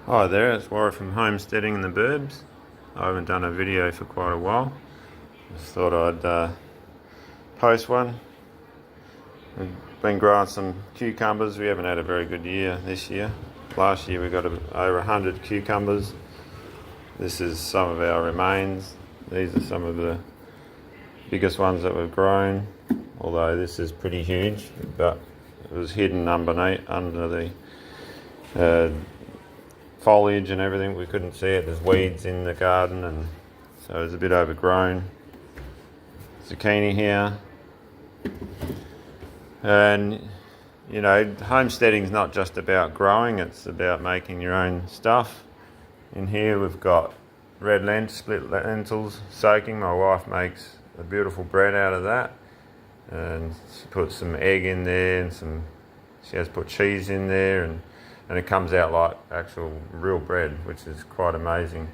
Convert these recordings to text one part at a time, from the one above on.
Hi there, it's Warren from Homesteading in the Burbs. I haven't done a video for quite a while. Just thought I'd post one. We've been growing some cucumbers. We haven't had a very good year this year. Last year we got over 100 cucumbers. This is some of our remains. These are some of the biggest ones that we've grown, although this is pretty huge, but it was hidden under the foliage and everything. We couldn't see it. There's weeds in the garden, and so it's a bit overgrown. Zucchini here. And you know, homesteading's not just about growing, it's about making your own stuff. In here we've got split lentils soaking. My wife makes a beautiful bread out of that, and she puts some egg in there, and she has put cheese in there, and it comes out like actual real bread, which is quite amazing.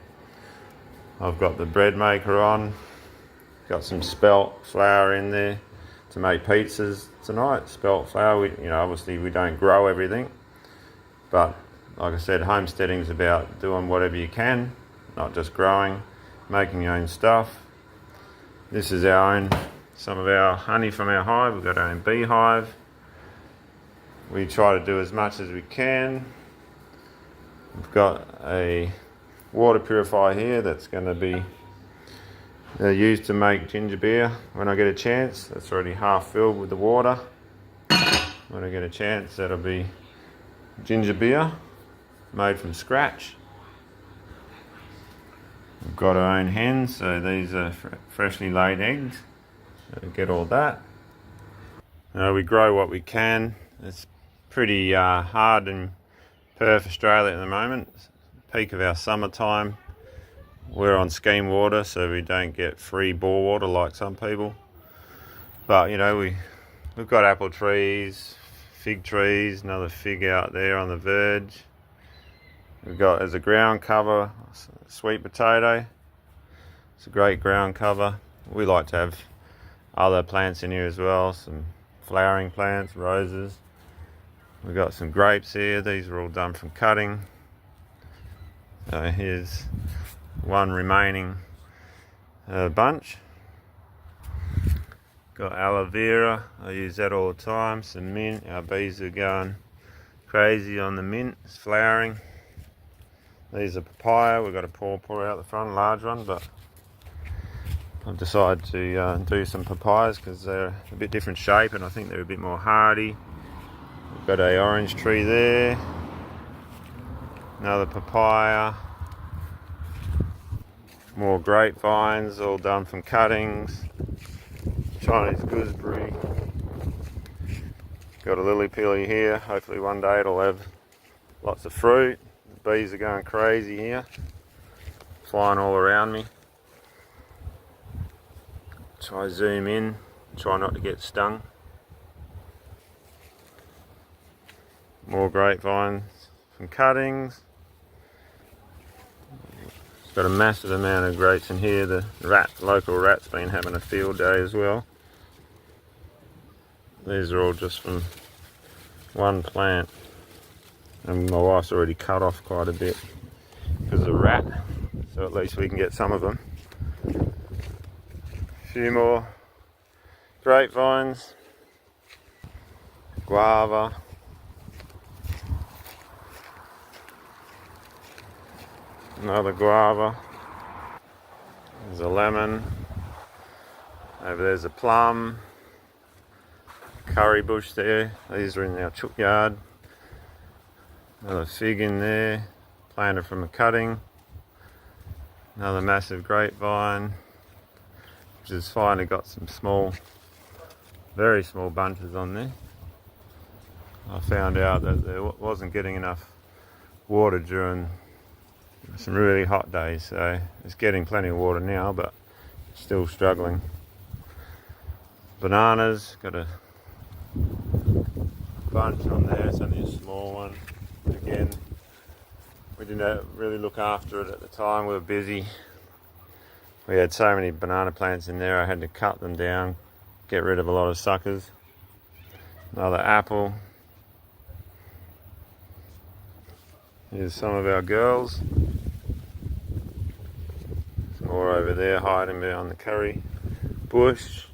I've got the bread maker on, got some spelt flour in there to make pizzas tonight. Spelt flour, obviously we don't grow everything, but like I said, homesteading is about doing whatever you can, not just growing, making your own stuff. This is some of our honey from our hive. We've got our own beehive. We try to do as much as we can. We've got a water purifier here that's going to be used to make ginger beer when I get a chance. That's already half filled with the water. When I get a chance, that'll be ginger beer made from scratch. We've got our own hens, so these are freshly laid eggs. So get all that. We grow what we can. It's pretty hard in Perth, Australia at the moment. Peak of our summertime. We're on scheme water, so we don't get free bore water like some people. But we've got apple trees, fig trees, another fig out there on the verge. We've got, as a ground cover, sweet potato. It's a great ground cover. We like to have other plants in here as well, some flowering plants, roses. We've got some grapes here. These are all done from cutting. Here's one remaining bunch. Got aloe vera. I use that all the time. Some mint. Our bees are going crazy on the mint. It's flowering. These are papaya. We've got a paw out the front, a large one, but I've decided to do some papayas because they're a bit different shape and I think they're a bit more hardy. We've got a orange tree there, another papaya, more grapevines, all done from cuttings, Chinese gooseberry. Got a lily pilly here. Hopefully one day it'll have lots of fruit. The bees are going crazy here, flying all around me. Try zoom in, try not to get stung. More grapevines from cuttings. It's got a massive amount of grapes in here. The local rat's been having a field day as well. These are all just from one plant, and my wife's already cut off quite a bit because of the rat, so at least we can get some of them. A few more grapevines, guava, another guava, there's a lemon, over there's a plum, curry bush there. These are in our chook yard. Another fig in there, planted from a cutting. Another massive grapevine, which has finally got some small, very small bunches on there. I found out that there wasn't getting enough water during some really hot days, so it's getting plenty of water now, but still struggling. Bananas, got a bunch on there. It's only a small one. Again, we didn't really look after it at the time. We were busy. We had so many banana plants in there, I had to cut them down, get rid of a lot of suckers. Another apple. Here's some of our girls. Some more over there hiding behind the curry bush.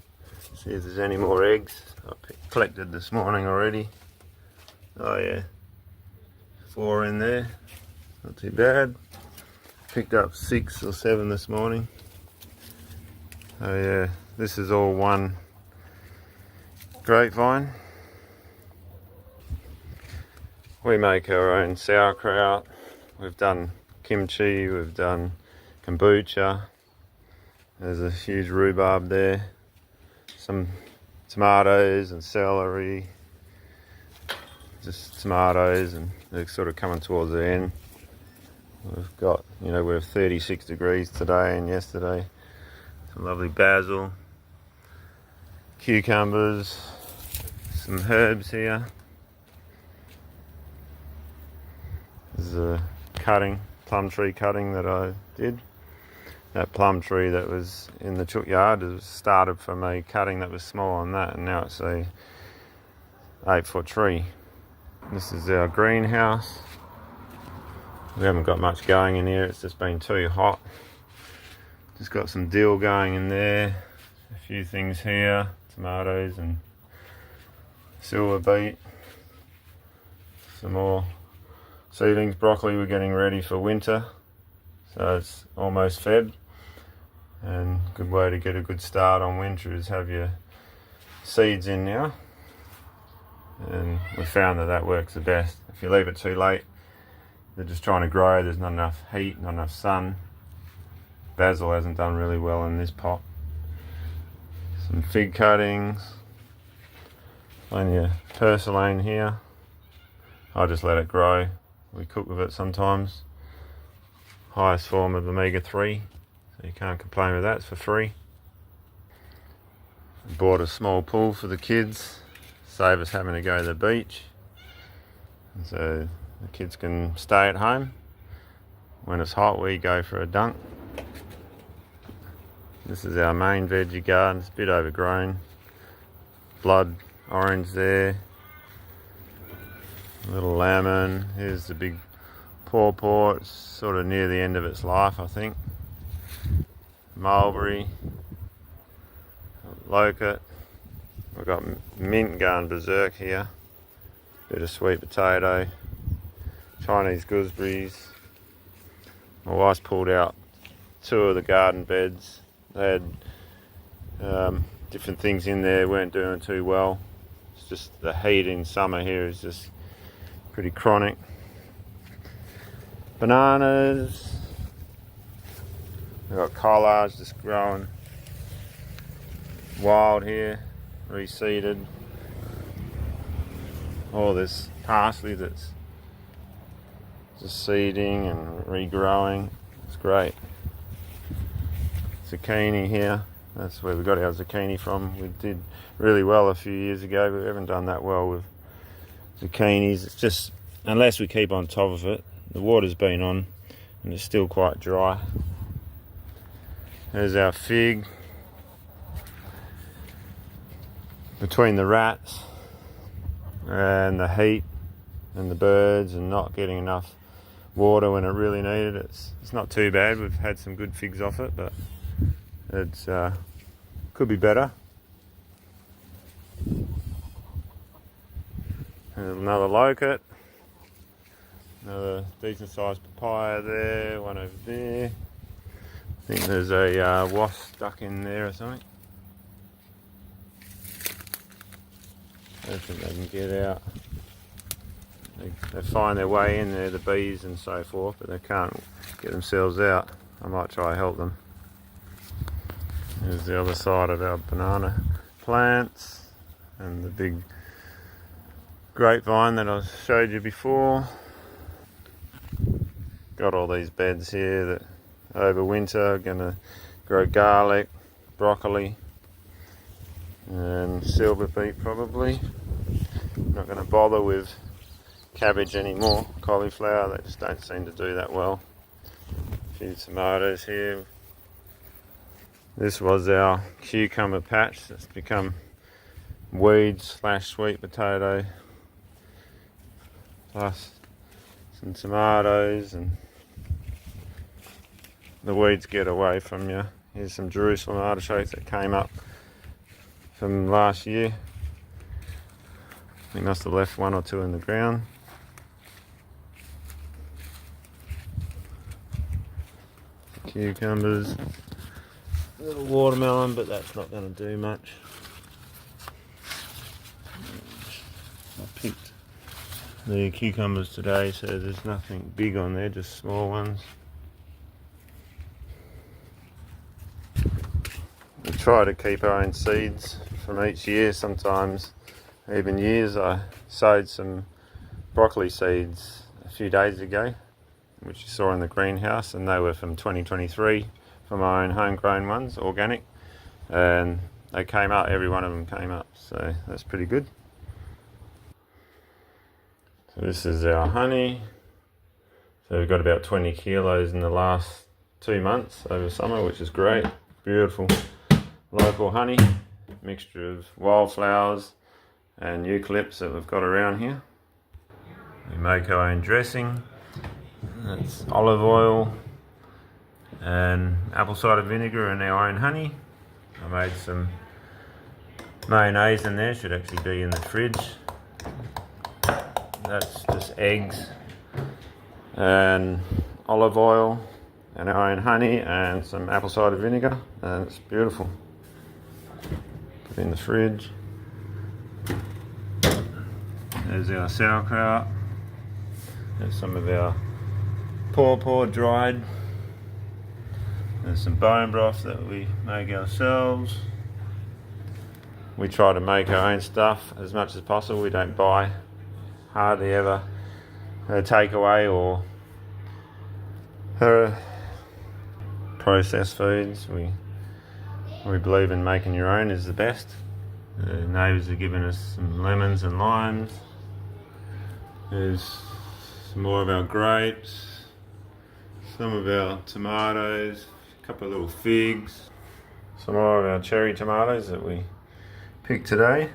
See if there's any more eggs. I collected this morning already. Oh yeah, 4 in there. Not too bad. Picked up 6 or 7 this morning. Oh yeah, this is all one grapevine. We make our own sauerkraut. We've done kimchi, we've done kombucha. There's a huge rhubarb there. Some tomatoes and celery. Just tomatoes, and they're sort of coming towards the end. We've got, you know, we're 36 degrees today and yesterday. Some lovely basil, cucumbers, some herbs here. This is a plum tree cutting that I did. That plum tree that was in the chook yard started from a cutting that was small on that, and now it's a 8-foot tree. This is our greenhouse. We haven't got much going in here, it's just been too hot. Just got some dill going in there, a few things here, tomatoes and silver beet, some more seedlings. Broccoli we're getting ready for winter, so it's almost fed, and a good way to get a good start on winter is have your seeds in now, and we found that works the best. If you leave it too late, they're just trying to grow, there's not enough heat, not enough sun. Basil hasn't done really well in this pot. Some fig cuttings, plenty of purslane here. I just let it grow. We cook with it sometimes. Highest form of omega-3, so you can't complain with that, it's for free. Bought a small pool for the kids, save us having to go to the beach. And so the kids can stay at home. When it's hot, we go for a dunk. This is our main veggie garden. It's a bit overgrown. Blood orange there. A little lemon. Here's the big pawpaw. It's sort of near the end of its life, I think. Mulberry. Locust. We've got mint going berserk here. Bit of sweet potato. Chinese gooseberries. My wife's pulled out 2 of the garden beds. They had different things in there, weren't doing too well. It's just the heat in summer here is just pretty chronic. Bananas. We've got collards just growing wild here, reseeded. Oh, there's parsley that's just seeding and regrowing. It's great. Zucchini here, that's where we got our zucchini from. We did really well a few years ago, but we haven't done that well with zucchinis. It's just, unless we keep on top of it, the water's been on and it's still quite dry. There's our fig. Between the rats and the heat and the birds and not getting enough water when it really needed it, it's not too bad. We've had some good figs off it, but it's could be better. There's another locust, another decent sized papaya there, one over there. I think there's a wasp stuck in there or something. I don't think they can get out. They find their way in there, the bees and so forth, but they can't get themselves out. I might try to help them. Here's the other side of our banana plants and the big grapevine that I showed you before. Got all these beds here that over winter are going to grow garlic, broccoli and silver beet probably. Not going to bother with cabbage anymore, cauliflower, they just don't seem to do that well. A few tomatoes here. This was our cucumber patch that's become weeds / sweet potato, plus some tomatoes, and the weeds get away from you. Here's some Jerusalem artichokes that came up from last year. We must have left 1 or 2 in the ground. Cucumbers, a little watermelon, but that's not going to do much. I picked the cucumbers today, so there's nothing big on there, just small ones. We try to keep our own seeds from each year. Sometimes even years. I sowed some broccoli seeds a few days ago, which you saw in the greenhouse, and they were from 2023, from my own homegrown ones, organic, and they came up, every one of them came up, so that's pretty good. So this is our honey. So we've got about 20 kilos in the last 2 months over summer, which is great. Beautiful local honey, mixture of wildflowers and eucalypts that we've got around here. We make our own dressing. That's olive oil and apple cider vinegar and our own honey. I made some mayonnaise in there, should actually be in the fridge. That's just eggs and olive oil and our own honey and some apple cider vinegar, and it's beautiful. Put it in the fridge. There's our sauerkraut. There's some of our paw dried. There's some bone broth that we make ourselves. We try to make our own stuff as much as possible. We don't buy hardly ever a takeaway or processed foods. We believe in making your own is the best. The neighbours have given us some lemons and limes. There's some more of our grapes, some of our tomatoes, a couple of little figs, some more of our cherry tomatoes that we picked today.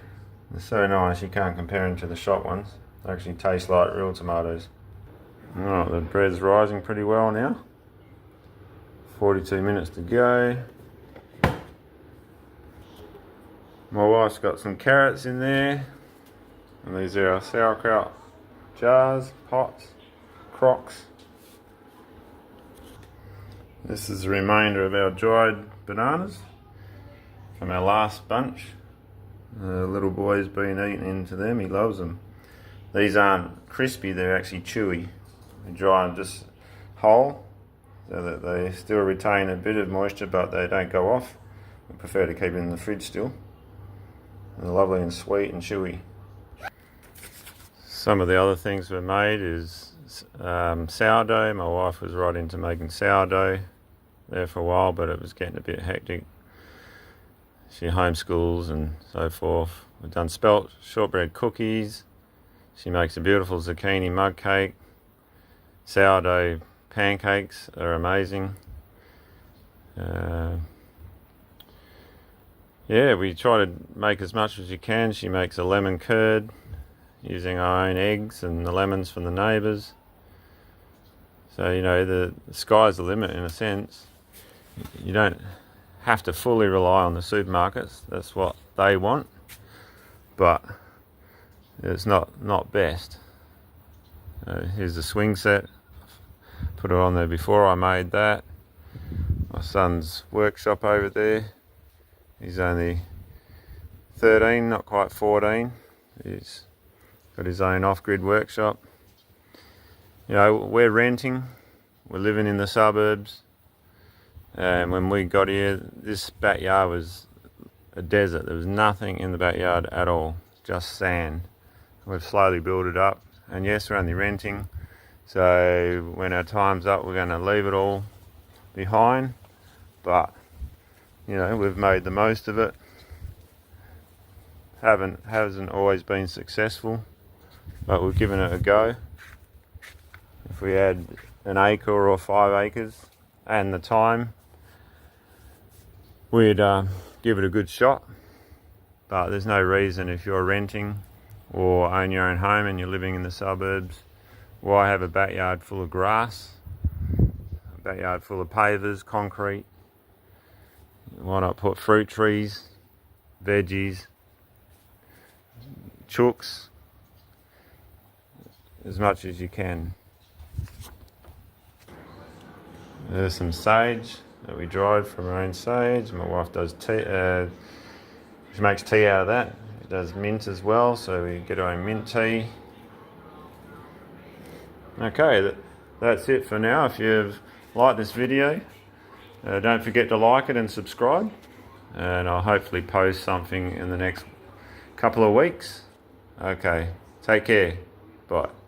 They're so nice, you can't compare them to the shop ones. They actually taste like real tomatoes. Alright, the bread's rising pretty well now. 42 minutes to go. My wife's got some carrots in there, and these are our sauerkraut jars, pots, crocks. This is the remainder of our dried bananas from our last bunch. The little boy's been eating into them, he loves them. These aren't crispy, they're actually chewy. We dry them just whole so that they still retain a bit of moisture but they don't go off. We prefer to keep it in the fridge still. They're lovely and sweet and chewy. Some of the other things we made is sourdough. My wife was right into making sourdough there for a while, but it was getting a bit hectic. She homeschools and so forth. We've done spelt shortbread cookies. She makes a beautiful zucchini mug cake. Sourdough pancakes are amazing. Yeah, we try to make as much as you can. She makes a lemon curd using our own eggs and the lemons from the neighbours. So, you know, the sky's the limit in a sense. You don't have to fully rely on the supermarkets. That's what they want. But it's not best. Here's the swing set. Put it on there before I made that. My son's workshop over there. He's only 13, not quite 14. He's got his own off-grid workshop. You know, we're renting. We're living in the suburbs. And when we got here, this backyard was a desert. There was nothing in the backyard at all, just sand. We've slowly built it up. And yes, we're only renting. So when our time's up, we're going to leave it all behind. But you know, we've made the most of it. Hasn't always been successful, but we've given it a go. If we had an acre or 5 acres and the time, we'd give it a good shot. But there's no reason if you're renting or own your own home and you're living in the suburbs Why have a backyard full of grass, a backyard full of pavers, concrete? Why not put fruit trees, veggies, chooks, as much as you can. There's some sage that we dried from our own sage. My wife does tea, she makes tea out of that. She does mint as well, so we get our own mint tea. Okay, that's it for now. If you've liked this video, don't forget to like it and subscribe, and I'll hopefully post something in the next couple of weeks. Okay, take care. Bye.